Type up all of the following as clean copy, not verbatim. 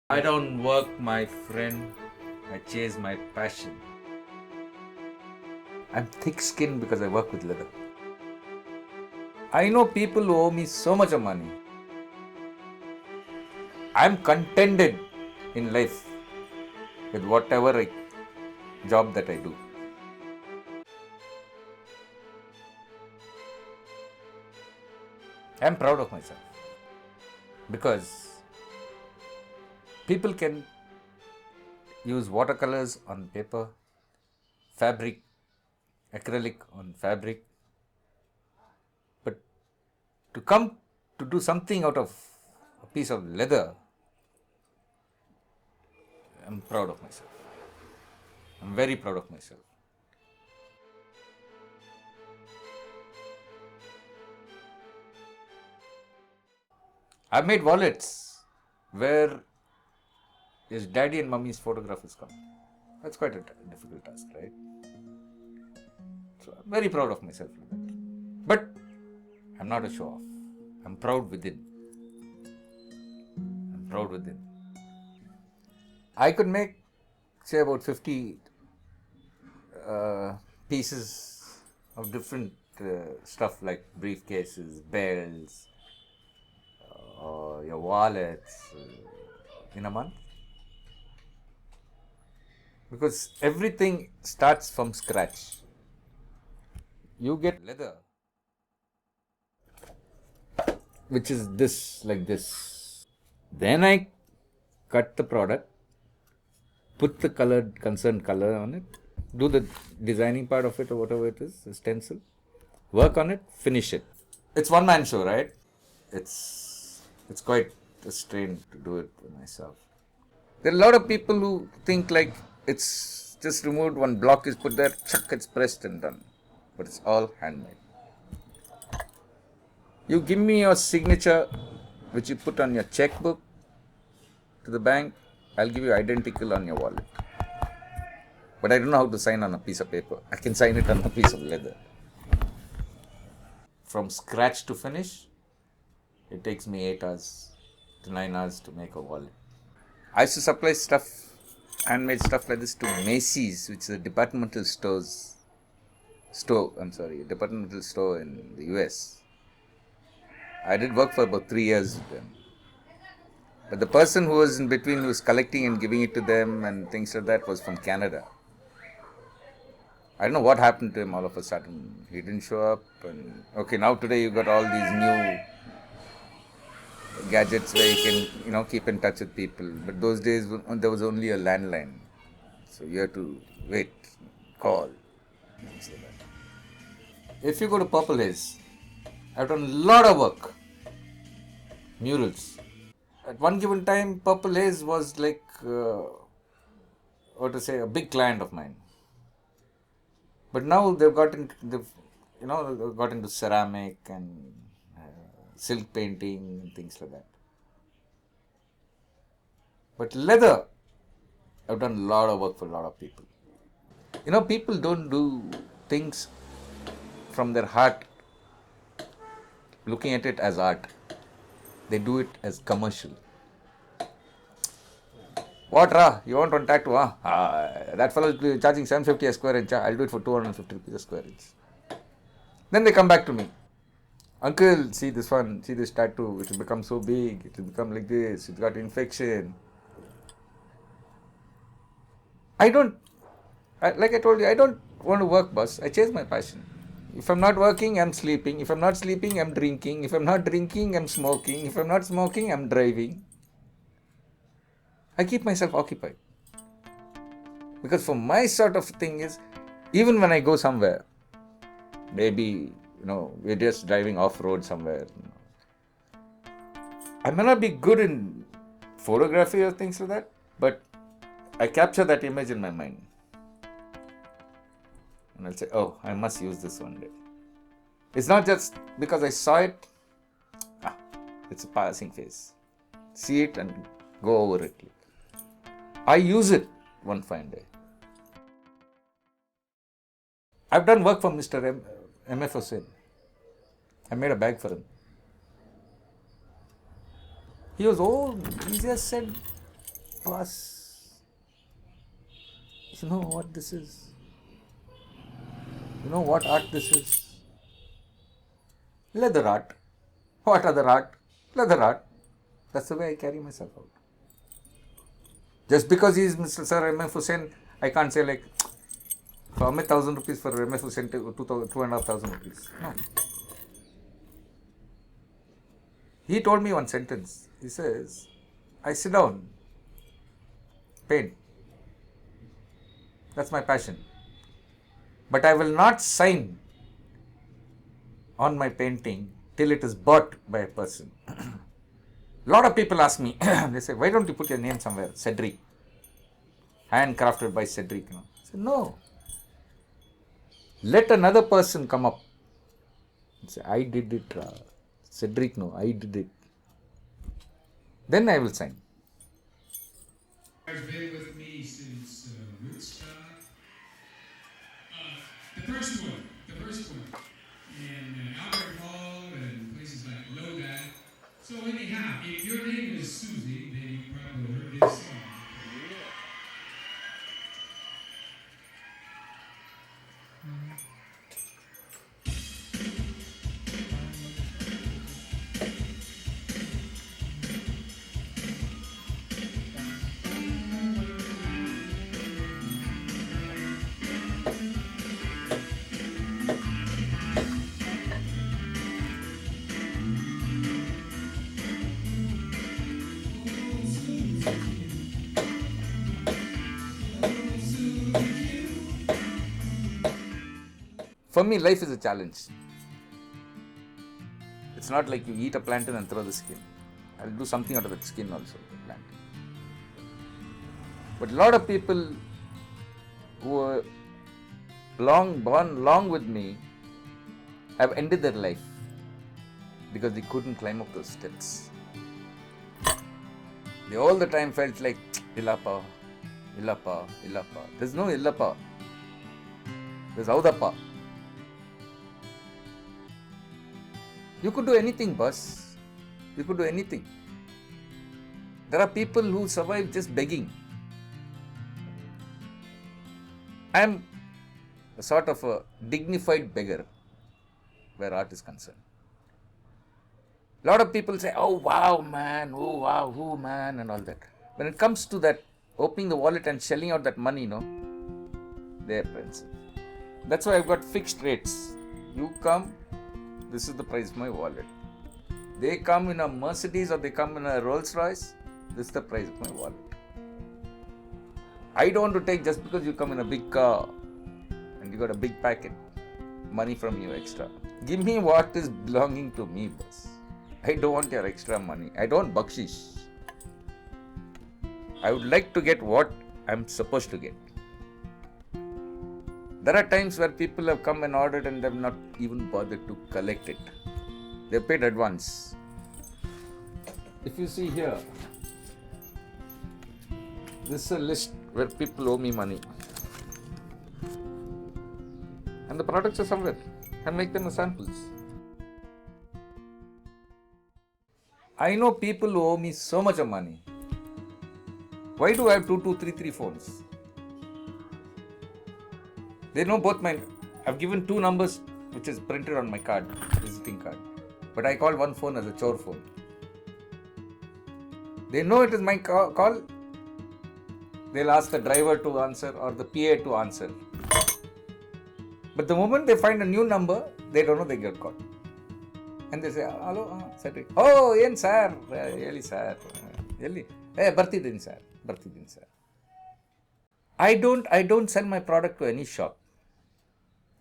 I don't work, my friend. I chase my passion. I'm thick-skinned because I work with leather. I know people who owe me so much of money. I'm contented in life with whatever job that I do. I'm proud of myself because people can use watercolors on paper, fabric, acrylic on fabric, but to come to do something out of a piece of leather, I'm proud of myself. I'm very proud of myself. I've made wallets where his daddy and mummy's photographs come. That's quite a difficult task, right? So I'm very proud of myself for that. But I'm not a show off. I'm proud within. I'm proud within. I could make, say, about 50 pieces of different stuff like briefcases, belts, your wallets in a month. Because everything starts from scratch. You get leather, which is this, like this. Then I cut the product, put the concerned color on it, do the designing part of it or whatever it is, the stencil, work on it, finish it. It's one man show, right? It's quite a strain to do it for myself. There are a lot of people who think like it's just removed, one block is put there, chuck, it's pressed and done. But it's all handmade. You give me your signature, which you put on your checkbook to the bank, I'll give you identical on your wallet. But I don't know how to sign on a piece of paper. I can sign it on a piece of leather. From scratch to finish, it takes me 8 hours to 9 hours to make a wallet. I used to supply stuff, handmade stuff like this to Macy's, which is a departmental store in the US. I did work for about 3 years with them. But the person who was in between, who was collecting and giving it to them and things like that, was from Canada. I don't know what happened to him all of a sudden. He didn't show up. And okay, now today you got all these new gadgets where you can, keep in touch with people. But those days there was only a landline, so you had to wait, call, things like that. If you go to Purple Haze, I've done a lot of work, murals. At one given time, Purple Haze was like, a big client of mine. But now they've got into ceramic and silk painting and things like that. But leather, I've done a lot of work for a lot of people. People don't do things from their heart, looking at it as art. They do it as commercial. What, you want one tattoo, that fellow is charging 750 a square inch, I'll do it for 250 rupees a square inch. Then they come back to me. Uncle, see this one, see this tattoo, it will become so big, it will become like this, it got infection. Like I told you, I don't want to work, boss. I chase my passion. If I'm not working, I'm sleeping. If I'm not sleeping, I'm drinking. If I'm not drinking, I'm smoking. If I'm not smoking, I'm driving. I keep myself occupied. Because for my sort of thing is, even when I go somewhere, maybe, we're just driving off-road somewhere. I may not be good in photography or things like that, but I capture that image in my mind. And I'll say, oh, I must use this one day. It's not just because I saw it. It's a passing phase. See it and go over it. I use it one fine day. I've done work for Mr. M.F. Hussain. I made a bag for him. He was old. He just said, boss, you know what this is? You know what art this is? Leather art. What other art? Leather art. That's the way I carry myself out. Just because he is Mr. Sir M.F. Hussain, I can't say like, for me 1,000 rupees, for M.F. Hussain 2,500 rupees. No. He told me one sentence. He says, I sit down, paint. That's my passion. But I will not sign on my painting till it is bought by a person. A lot of people ask me, they say, why don't you put your name somewhere? Cedric. Handcrafted by Cedric. I say, no. Let another person come up and say, I did it. Cedric, no, I did it. Then I will sign. Has been with me since Woodstock. The first one. And Albert Hall and places like Lodi. So anyhow, if your name is Susie, then you probably heard this song. For me, life is a challenge. It's not like you eat a plantain and throw the skin. I'll do something out of that skin also, the plantain. But a lot of people who were born long with me have ended their life because they couldn't climb up those steps. They all the time felt like, Illappa, Illappa, Illappa. There's no Illappa. There's Audappa. You could do anything, boss. You could do anything. There are people who survive just begging. I am a sort of a dignified beggar where art is concerned. A lot of people say, oh wow man, oh wow, oh man, and all that. When it comes to that, opening the wallet and shelling out that money, they're expensive. That's why I've got fixed rates. You come, this is the price of my wallet. They come in a Mercedes or they come in a Rolls Royce, this is the price of my wallet. I don't want to take just because you come in a big car and you got a big packet, money from you extra. Give me what is belonging to me, boss. I don't want your extra money. I don't want bakshish. I would like to get what I'm supposed to get. There are times where people have come and ordered and they've not even bothered to collect it. They've paid advance. If you see here, this is a list where people owe me money. And the products are somewhere. I make them as samples. I know people who owe me so much of money. Why do I have 2, 3 phones? They know both my... I've given 2 numbers which is printed on my card, visiting card. But I call one phone as a chore phone. They know it is my call. They'll ask the driver to answer or the PA to answer. But the moment they find a new number, they don't know they get called. And they say, hello, Cedric. Oh, yen sir. Yeli sir. Yeli. Hey, bartidin sir. I don't sell my product to any shop.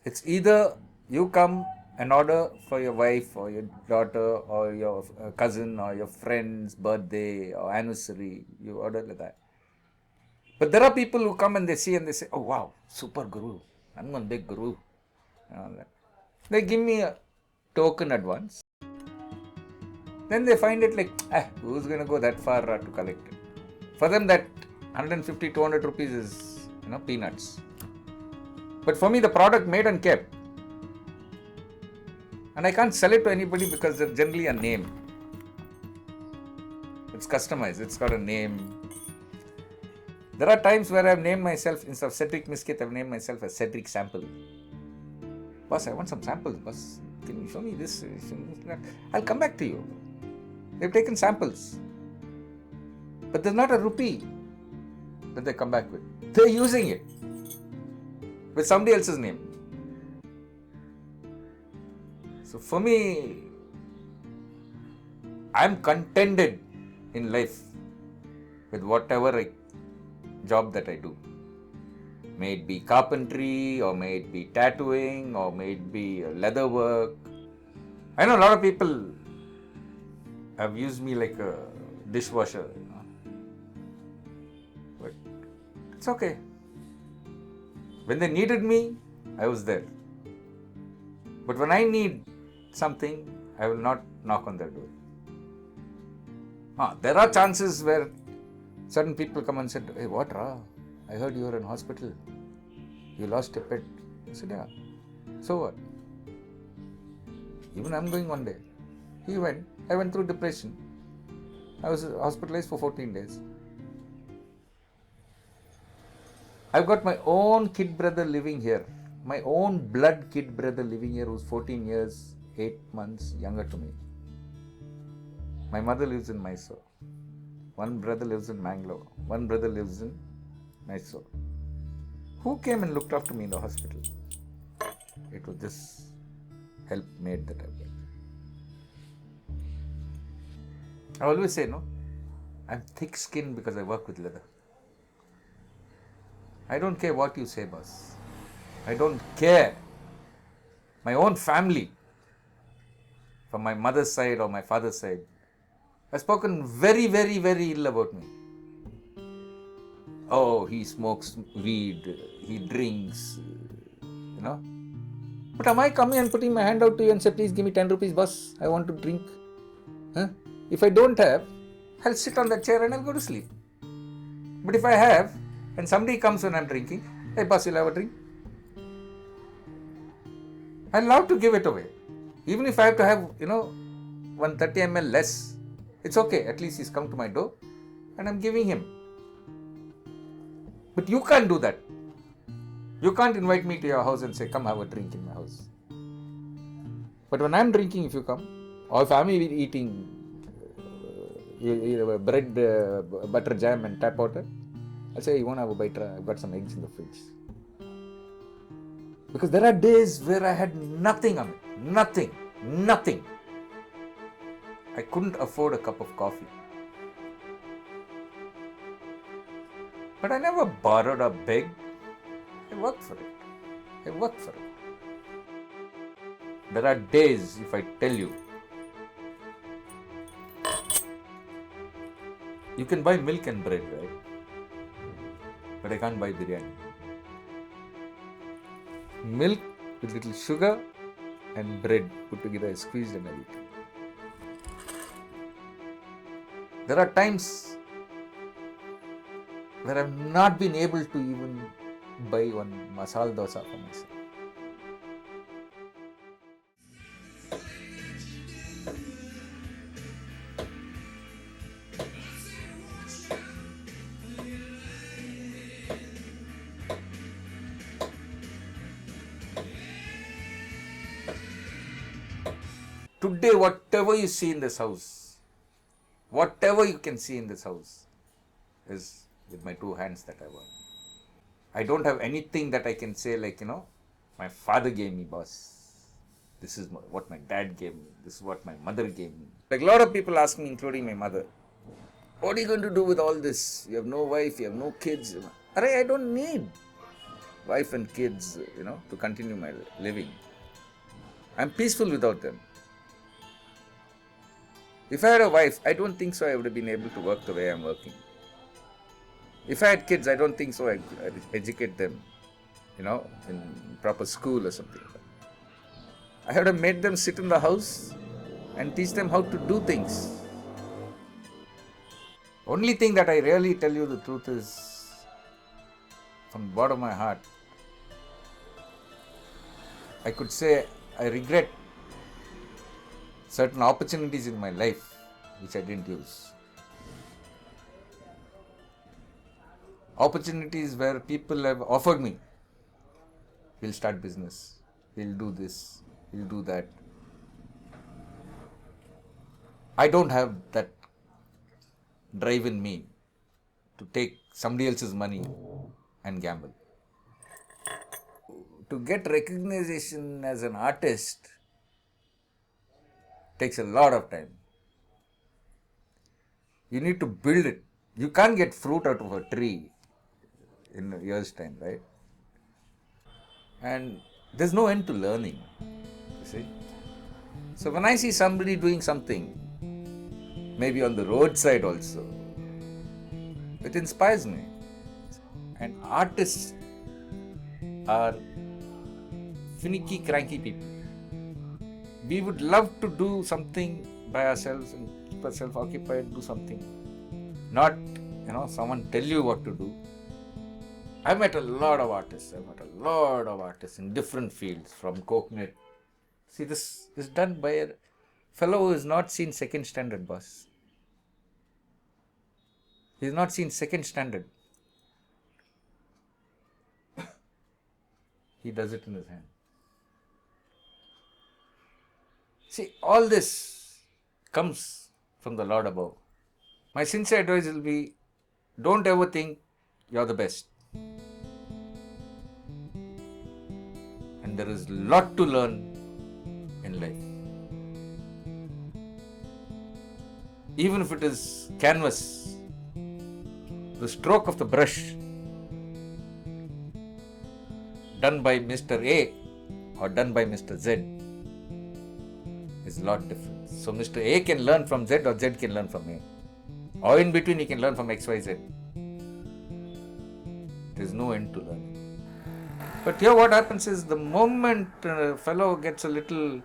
It's either you come and order for your wife or your daughter or your cousin or your friend's birthday or anniversary. You order like that. But there are people who come and they see and they say, oh wow, super guru. I'm one big guru. And all that. They give me a token advance. Then they find it like, who's going to go that far to collect it? For them that 150, 200 rupees is, peanuts. But for me, the product made and kept. And I can't sell it to anybody because there's generally a name. It's customized. It's got a name. There are times where I've named myself, instead of Cedric Misquith, I've named myself as Cedric Sample. Boss, I want some samples. Boss, can you show me this? Show me that? I'll come back to you. They've taken samples. But there's not a rupee that they come back with. They're using it with somebody else's name. So for me, I'm contented in life with whatever job that I do. May it be carpentry, or may it be tattooing, or may it be leather work. I know a lot of people have used me like a dishwasher, but it's okay. When they needed me, I was there. But when I need something, I will not knock on their door. There are chances where certain people come and said, "Hey, what, Ra? I heard you were in hospital. You lost a pet." I said, "Yeah. So what? Even I'm going one day." He went. I went through depression. I was hospitalized for 14 days. I've got my own kid brother living here. My own blood kid brother living here who's 14 years, 8 months younger to me. My mother lives in Mysore. One brother lives in Bangalore. One brother lives in Mysore. Who came and looked after me in the hospital? It was this helpmate that I got. I always say, no, I'm thick-skinned because I work with leather. I don't care what you say, boss. I don't care. My own family, from my mother's side or my father's side, has spoken very, very, very ill about me. Oh, he smokes weed, he drinks, But am I coming and putting my hand out to you and say, "Please give me 10 rupees, boss, I want to drink"? If I don't have, I'll sit on that chair and I'll go to sleep. But if I have, and somebody comes when I'm drinking, "Hey, boss, you'll have a drink?" I'll love to give it away. Even if I have to have, 130 ml less, it's okay. At least he's come to my door and I'm giving him. But you can't do that. You can't invite me to your house and say, "Come have a drink in my house." But when I'm drinking, if you come, or if I'm eating bread, butter, jam and tap water, I'll say, "You won't have a bite? I've got some eggs in the fridge." Because there are days where I had nothing on it. Nothing. I couldn't afford a cup of coffee. But I never borrowed or begged. I worked for it. There are days, if I tell you, you can buy milk and bread, right? But I can't buy biryani. Milk with little sugar and bread put together, squeezed and I eat. There are times where I've not been able to even buy one masala dosa for myself. Today, whatever you see in this house, whatever you can see in this house is with my two hands that I work. I don't have anything that I can say like, my father gave me, boss. This is what my dad gave me. This is what my mother gave me. Like a lot of people ask me, including my mother, "What are you going to do with all this? You have no wife, you have no kids." I don't need wife and kids, to continue my living. I'm peaceful without them. If I had a wife, I don't think so I would have been able to work the way I'm working. If I had kids, I don't think so I'd educate them, in proper school or something. I would have made them sit in the house and teach them how to do things. Only thing that I really tell you the truth is, from the bottom of my heart, I could say I regret certain opportunities in my life which I didn't use. opportunities where people have offered me, we'll start business, we'll do this, we'll do that. I don't have that drive in me to take somebody else's money and gamble. To get recognition as an artist takes a lot of time. You need to build it. You can't get fruit out of a tree in a year's time, right? And there's no end to learning, you see. So when I see somebody doing something, maybe on the roadside also, it inspires me. And artists are finicky, cranky people. We would love to do something by ourselves and keep ourselves occupied, do something. Not, someone tell you what to do. I've met a lot of artists. In different fields, from coconut. See, this is done by a fellow who has not seen second standard, boss. He's not seen second standard. He does it in his hand. See, all this comes from the Lord above. My sincere advice will be, don't ever think you're the best. And there is a lot to learn in life. Even if it is canvas, the stroke of the brush done by Mr. A or done by Mr. Z is a lot different. So Mr. A can learn from Z or Z can learn from A. Or in between he can learn from XYZ. There is no end to learning. But here what happens is, the moment a fellow gets a little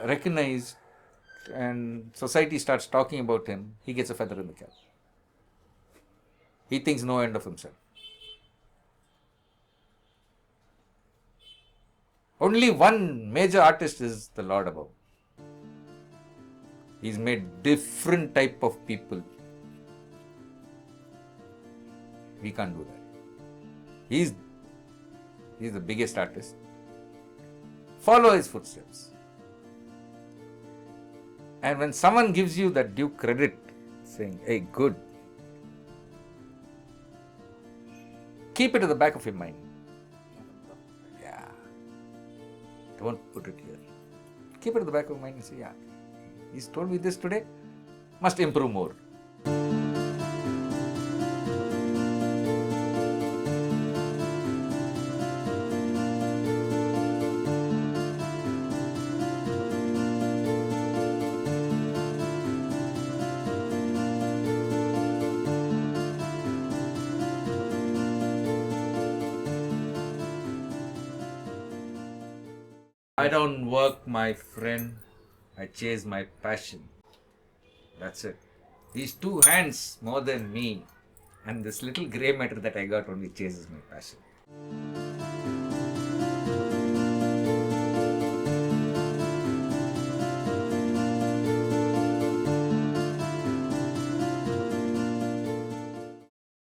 recognized and society starts talking about him, he gets a feather in the cap. He thinks no end of himself. Only one major artist is the Lord above. He's made different type of people. We can't do that. He's the biggest artist. Follow his footsteps. And when someone gives you that due credit, saying, hey, good, keep it at the back of your mind. Yeah. Don't put it here. Keep it at the back of your mind and say, yeah, he's told me this today, must improve more. I don't work, my friend. I chase my passion. That's it. These two hands more than me. And this little grey matter that I got only chases my passion.